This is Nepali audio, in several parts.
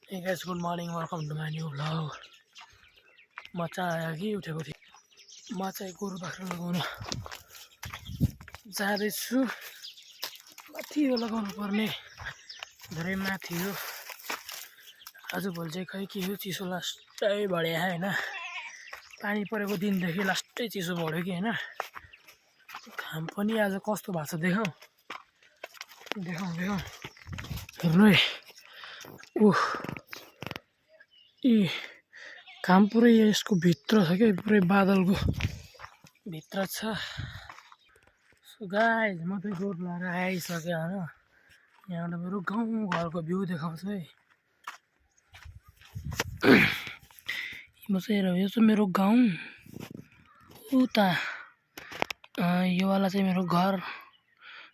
Hey guys, good morning. Welcome to my new vlog. म चाहिँ अघि उठेको थिएँ। म चाहिँ गोरु बाख्रा लगाउन जाँदैछु। माथि यो लगाउनु पर्ने धेरै माथि हो। आजभोलि चाहिँ खै के हो, चिसो लास्टै बढ्यो हैन। पानी परेको दिनदेखि लास्टै चिसो बढ्यो कि हैन। घाम पनि आज कस्तो भएको छ देखाऊ हेर्नु है। उफ, यी घाम पुरै यसको भित्र छ क्या, पुरै बादलको भित्र छ। सो गाइस, म चाहिँ रोड लगाएर आइसकेँ हैन। यहाँबाट मेरो गाउँ घरको भ्यू देखाउँछु है। म चाहिँ यो चाहिँ मेरो गाउँ, उता यो वाला चाहिँ मेरो घर।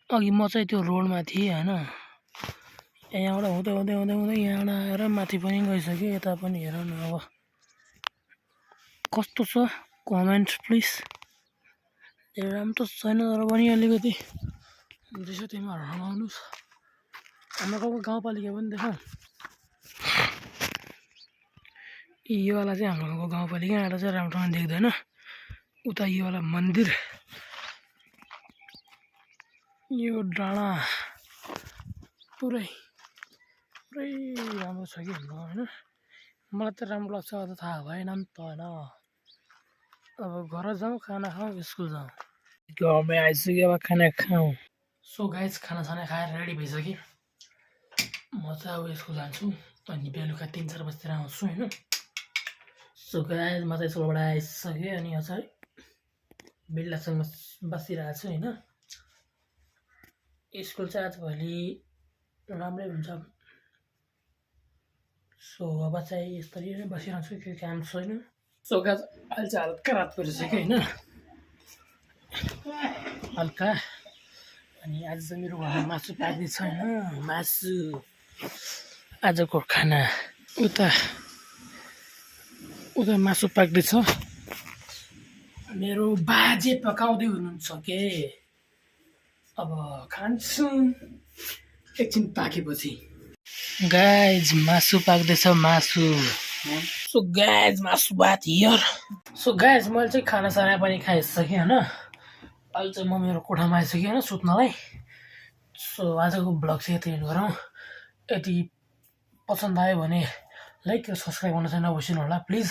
अघि म चाहिँ त्यो रोडमा थिएँ हैन। यहाँबाट हुँदै हुँदै हुँदै हुँदै यहाँबाट आएर माथि पनि गइसकेँ। यता पनि हेर न अब कस्तो छ, कमेन्ट प्लिज। धेरै राम्रो त छैन तर पनि अलिकति जसो तिमीहरू आउनुहोस्। हाम्रो गाउँको गाउँपालिका पनि देखाउँ। यो वाला चाहिँ हाम्रो गाउँको गाउँपालिका, यहाँ चाहिँ राम्रोसँग देख्दैन। उता यो वाला मन्दिर, यो डाँडा पुरै राम्रो छ कि हाम्रो हैन। मलाई त राम्रो लाग्छ, अब त थाहा भएन नि त हैन। अब घर जाउँ, खाना खाऊँ, स्कुल जाउँ। घरमै आइसक्यो, अब खाना खाऊँ। सो गाइस, खानासाना खाएर रेडी भइसकेँ। म चाहिँ अब स्कुल जान्छु अनि बेलुका 3-4 बजीतिर आउँछु हैन। सो गाइस, म चाहिँ स्कुलबाट आइसकेँ अनि यो चाहिँ बिल्लासँग बसिरहेको छु हैन। स्कुल चाहिँ आजभोलि राम्रै हुन्छ। सो अब चाहिँ यसरी नै बसिरहन्छु, केही काम छैन। सो गाइस, अहिले चाहिँ हल्का रात परिसक्यो हैन, हल्का। अनि आज चाहिँ मेरो घरमा मासु पाक्दैछ हैन। मासु आजको खाना। उता मासु पाक्दैछ। मेरो बाजे पकाउँदै हुनुहुन्छ के। अब खान्छु एकछिन पाकेपछि। गाइज, मासु पाक्दैछ, मासु। सो गाइज, मासु भात हियर। सो गाइज, मैले चाहिँ खानासाना पनि खाइसकेँ हैन। अहिले चाहिँ म मेरो कोठामा आइसकेँ हैन सुत्नलाई। सो आजको ब्लग चाहिँ यति एन्ड गरौँ। यदि पसन्द आयो भने लाइक र सब्सक्राइब गर्न चाहिँ नबिर्सिनु होला प्लिज।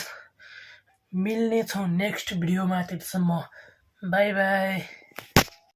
मिल्ने छौँ नेक्स्ट भिडियोमा, त्यतिसम्म बाई बाई।